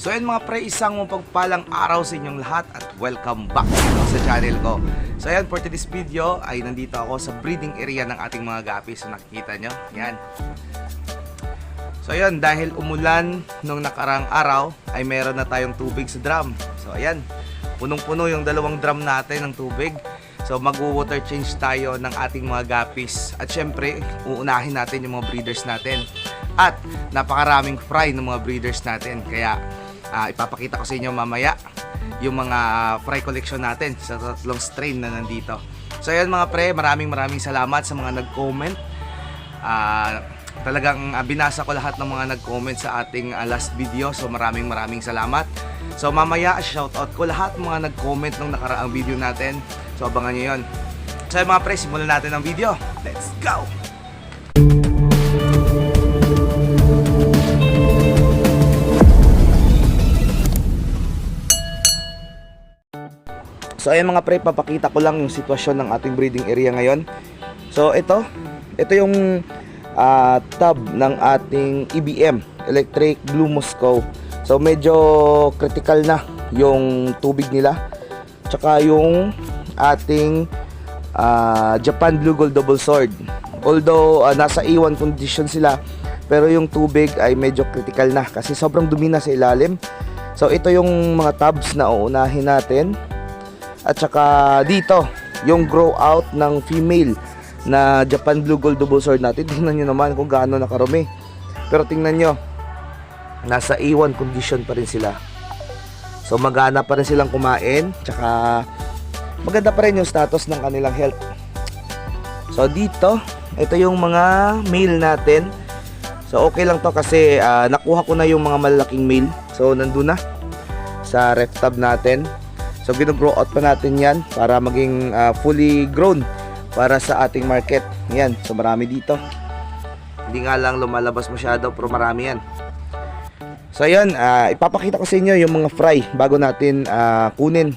So ayun mga pre, isang mapagpalang araw sa inyong lahat at welcome back sa channel ko. So ayun, for today's video ay nandito ako sa breeding area ng ating mga guppies. So nakikita nyo, yan. So ayun, dahil umulan nung nakarang araw ay meron na tayong tubig sa drum. So ayan, punong-puno yung dalawang drum natin ng tubig. So mag-water change tayo ng ating mga guppies. At syempre, uunahin natin yung mga breeders natin. At napakaraming fry ng mga breeders natin. Kaya ipapakita ko sa inyo mamaya yung mga fry collection natin sa tatlong strain na nandito. So ayan mga pre, maraming salamat sa mga nag-comment. Talagang binasa ko lahat ng mga nag-comment sa ating last video. So maraming salamat. So mamaya shoutout ko lahat ng mga nag-comment nung nakaraang video natin. So abangan nyo yun. So mga pre, simulan natin ang video. Let's go! So ayan mga pre, papakita ko lang yung sitwasyon ng ating breeding area ngayon. So ito yung tub ng ating EBM, Electric Blue Moscow. So medyo critical na yung tubig nila. Tsaka yung ating Japan Blue Gold Double Sword. Although nasa A1 condition sila, pero yung tubig ay medyo critical na kasi sobrang dumi na sa ilalim. So ito yung mga tubs na uunahin natin. At saka dito, yung grow out ng female na Japan Blue Gold Double Sword natin. Tingnan nyo naman kung gaano nakarumi. Pero tingnan nyo, nasa A1 condition pa rin sila. So magana pa rin silang kumain. Tsaka maganda pa rin yung status ng kanilang health. So dito, ito yung mga male natin. So okay lang to kasi nakuha ko na yung mga malalaking male. So nandun na sa ref tub natin. So gino-grow out pa natin yan para maging fully grown para sa ating market. Yan, so marami dito. Hindi nga lang lumalabas masyado pero marami yan. So ayan, ipapakita ko sa inyo yung mga fry bago natin kunin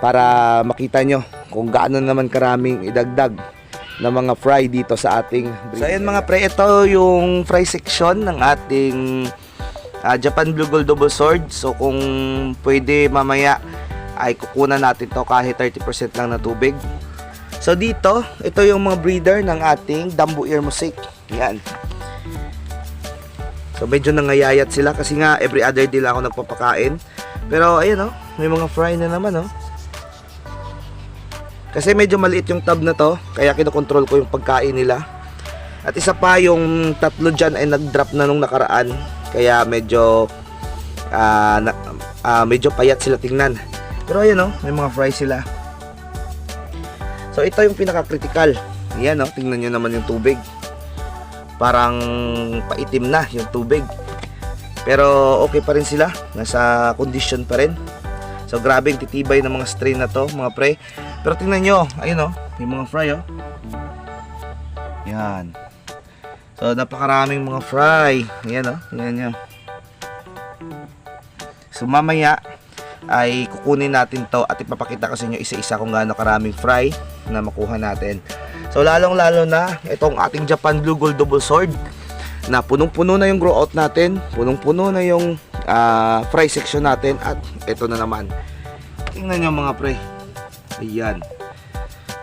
para makita nyo kung gaano naman karaming idagdag na mga fry dito sa ating breeding. So ayan mga pre, ito yung fry section ng ating Japan Blue Gold Double Sword. So kung pwede mamaya ay kukunan natin to kahit 30% lang na tubig. So dito, ito yung mga breeder ng ating Dambu Ear Mosaic. Yan. So medyo nangayayat sila kasi nga every other day lang ako nagpapakain. Pero ayun may mga fry na naman Kasi medyo maliit yung tub na to, kaya kinokontrol ko yung pagkain nila. At isa pa, yung tatlo dyan ay nag-drop na nung nakaraan. Kaya medyo medyo payat sila tingnan. Pero ayun may mga fry sila. So ito yung pinaka-critical. Yan tingnan nyo naman yung tubig. Parang paitim na yung tubig. Pero okay pa rin sila. Nasa condition pa rin. So grabe yung titibay ng mga strain na to mga pre. Pero tingnan nyo, ayun yung mga fry Yan. So napakaraming mga fry. Yan tingnan nyo. So mamaya ay kukunin natin to at ipapakita ko sa inyo isa-isa kung gaano karaming fry na makuha natin. So lalong-lalo na itong ating Japan Blue Gold Double Sword na punong-puno na yung grow out natin, punong-puno na yung fry section natin at ito na naman. Tingnan nyo mga pre. Ayan.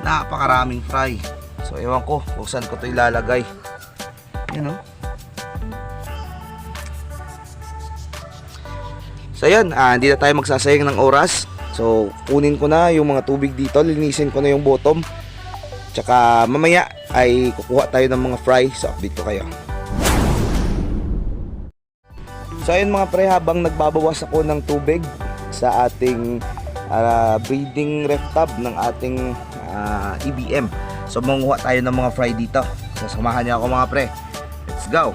Napakaraming fry. So ewan ko kung saan ko ito ilalagay. Yan So yun, hindi na tayo magsasayang ng oras. So kunin ko na yung mga tubig dito, linisin ko na yung bottom. Tsaka mamaya ay kukuha tayo ng mga fry. So update ko kayo. So ayun mga pre, habang nagbabawas ako ng tubig sa ating breeding ref tub ng ating EBM. So manguha tayo ng mga fry dito. So samahan niyo ako mga pre. Let's go!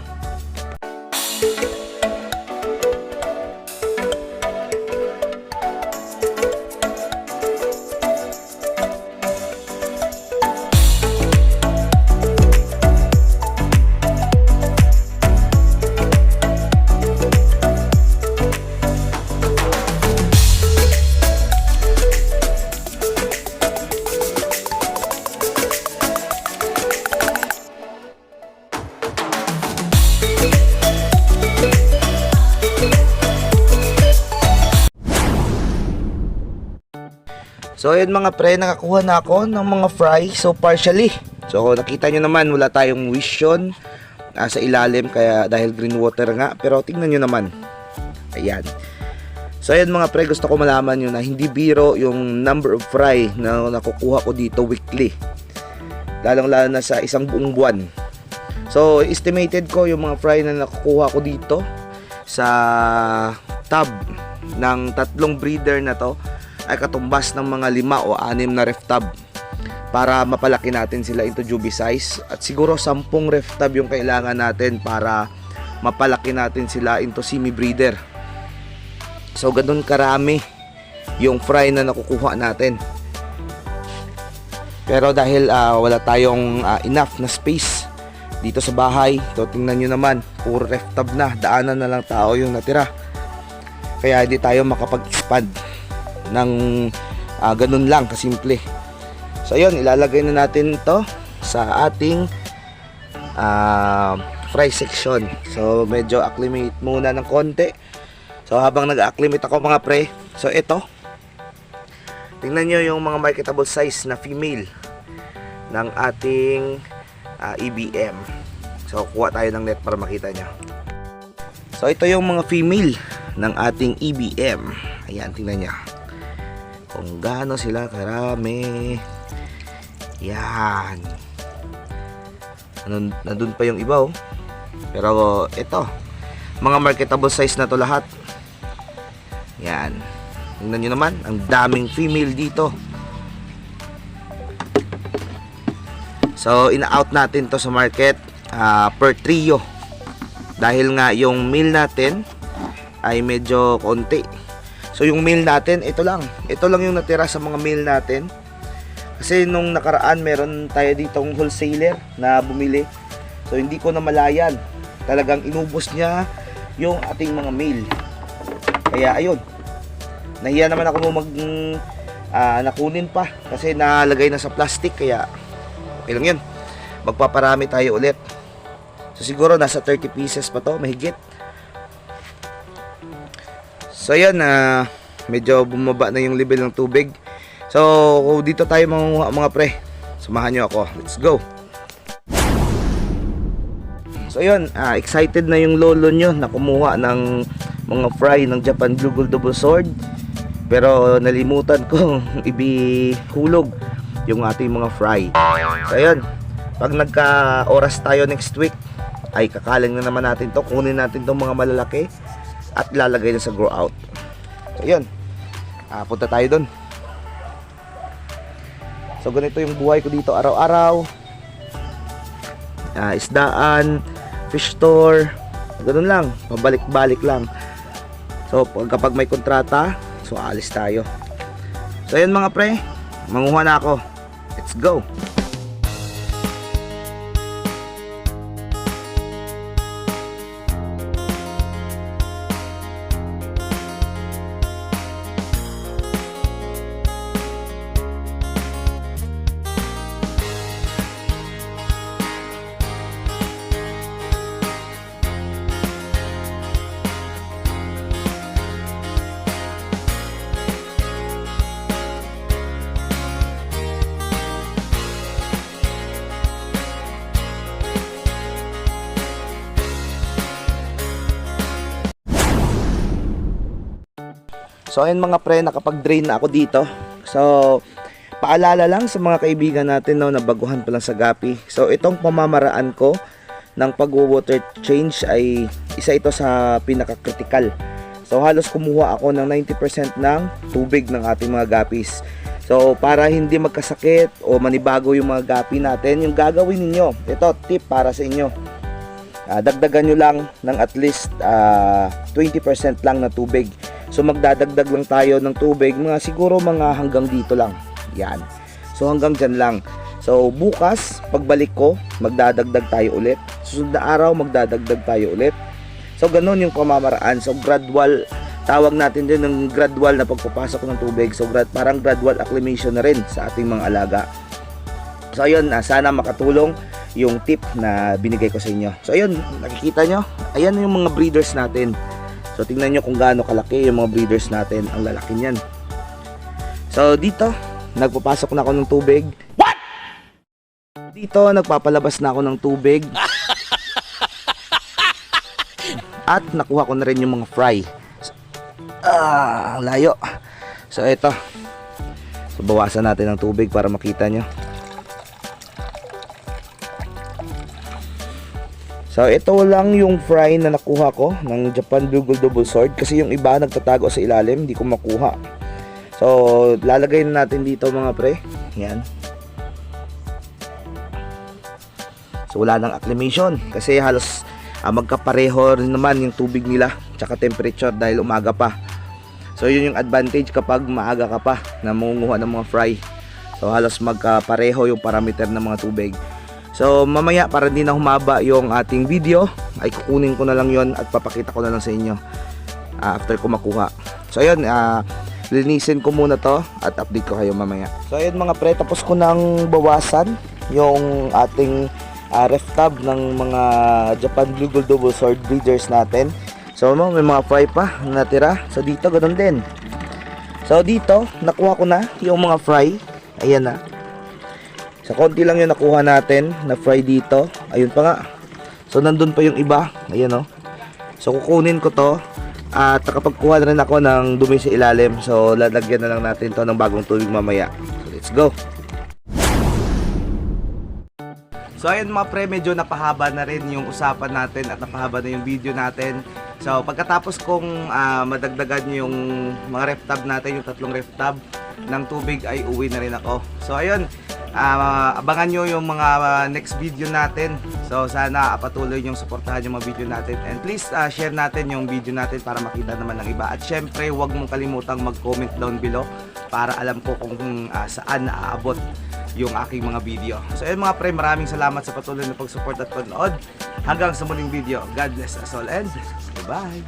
So ayun mga pre, nakakuha na ako ng mga fry. So partially. So nakita nyo naman, wala tayong vision sa ilalim kaya dahil green water nga. Pero tingnan nyo naman. Ayan. So ayun mga pre, gusto ko malaman nyo na hindi biro yung number of fry na nakukuha ko dito weekly. Lalong lalo na sa isang buong buwan. So estimated ko yung mga fry na nakukuha ko dito sa tub ng 3 breeder na to ay katumbas ng mga 5 o 6 na ref tub para mapalaki natin sila into juvie size, at siguro 10 ref tub yung kailangan natin para mapalaki natin sila into semi breeder. So ganun karami yung fry na nakukuha natin, pero dahil wala tayong enough na space dito sa bahay, so tingnan nyo naman, puro ref tub na, daanan na lang tao yung natira, kaya hindi tayo makapag-expand ng ganun lang kasimple. So ayun, ilalagay na natin ito sa ating fry section. So medyo acclimate muna ng konti. So habang nag-acclimate ako mga pre, so ito, tingnan nyo yung mga marketable size na female ng ating EBM. So kuha tayo ng net para makita nyo. So ito yung mga female ng ating EBM. Ayan, tingnan nyo kung gaano sila karami. Yan. Nandun pa yung iba oh. Pero ito, mga marketable size na to lahat. Yan. Tingnan nyo naman, ang daming female dito. So ina-out natin to sa market per trio, dahil nga yung male natin ay medyo konti. So yung male natin, ito lang yung natira sa mga male natin. Kasi nung nakaraan meron tayo ditong wholesaler na bumili, so hindi ko na malayan, talagang inubos niya yung ating mga male. Kaya ayun, nahiya naman ako nakunin pa kasi nalagay na sa plastic, kaya okay lang yun, magpaparami tayo ulit. So siguro nasa 30 pieces pa to, mahigit. So ayan, medyo bumaba na yung level ng tubig. So dito tayo mga pre, samahan nyo ako, let's go. So ayan, excited na yung lolo nyo na kumuha ng mga fry ng Japan Blue Gold Double Sword, pero nalimutan kong ibihulog yung ating mga fry. So ayan, pag nagka oras tayo next week ay kakaling na naman natin to, kunin natin tong mga malalaki at lalagay na sa grow out. So yun, punta tayo dun. So ganito yung buhay ko dito araw-araw. Isdaan, fish store, ganun lang, pabalik-balik lang. So kapag may kontrata, so alis tayo. So yun mga pre, manguha na ako. Let's go. So ayun mga pre, nakapag-drain na ako dito. So paalala lang sa mga kaibigan natin na baguhan pa lang sa Gapi. So itong pamamaraan ko ng pag-water change ay isa ito sa pinaka-critical. So halos kumuha ako ng 90% ng tubig ng ating mga gapis. So para hindi magkasakit o manibago yung mga gapi natin, yung gagawin ninyo, ito tip para sa inyo. Dagdagan nyo lang ng at least 20% lang na tubig. So magdadagdag lang tayo ng tubig, siguro mga hanggang dito lang. Yan. So hanggang dyan lang. So bukas, pagbalik ko, magdadagdag tayo ulit. Susunod na araw, magdadagdag tayo ulit. So ganun yung pamamaraan. So gradual, tawag natin din ng gradual na pagpapasok ng tubig. So parang gradual acclimation na rin sa ating mga alaga. So ayun, sana makatulong yung tip na binigay ko sa inyo. So ayun, nakikita nyo, ayan yung mga breeders natin. So tingnan nyo kung gaano kalaki yung mga breeders natin, ang lalaki niyan. So dito, nagpapasok na ako ng tubig. What? Dito, nagpapalabas na ako ng tubig. At nakuha ko na rin yung mga fry. Ang layo. So ito. So bawasan natin ng tubig para makita nyo. So ito lang yung fry na nakuha ko ng Japan Bugel Double Sword, kasi yung iba nagtatago sa ilalim, hindi ko makuha. So lalagay na natin dito mga pre. Yan. So wala nang acclimation kasi halos magkapareho rin naman yung tubig nila tsaka temperature dahil umaga pa. So yun yung advantage kapag maaga ka pa na mangunguha ng mga fry. So halos magkapareho yung parameter ng mga tubig. So mamaya, para hindi na humaba yung ating video, ay kukunin ko na lang yon at papakita ko na lang sa inyo after ko makuha. So ayun, linisin ko muna to at update ko kayo mamaya. So ayun mga pre, tapos ko nang bawasan yung ating ref tab ng mga Japan Bugel Double Sword breeders natin. So may mga fry pa natira. So dito ganoon din. So dito nakuha ko na yung mga fry. Ayan na. So konti lang yung nakuha natin na fry dito. Ayun pa nga. So nandun pa yung iba. Ayan o. So kukunin ko to at nakapagkuha na rin ako ng dumi sa ilalim. So lalagyan na lang natin to ng bagong tubig mamaya. So let's go. So ayun mga pre, medyo napahaba na rin yung usapan natin at napahaba na yung video natin. So pagkatapos kong madagdagan yung mga ref tab natin, yung 3 ref tab ng tubig, ay uwi na rin ako. So ayun, abangan nyo yung mga next video natin. So sana patuloy yung suportahan yung mga video natin. And please share natin yung video natin para makita naman ng iba. At syempre, huwag mong kalimutang mag-comment down below para alam ko kung saan naaabot yung aking mga video. So ayun mga pre, maraming salamat sa patuloy na pag-support at panood. Hanggang sa muling video. God bless us all and bye-bye.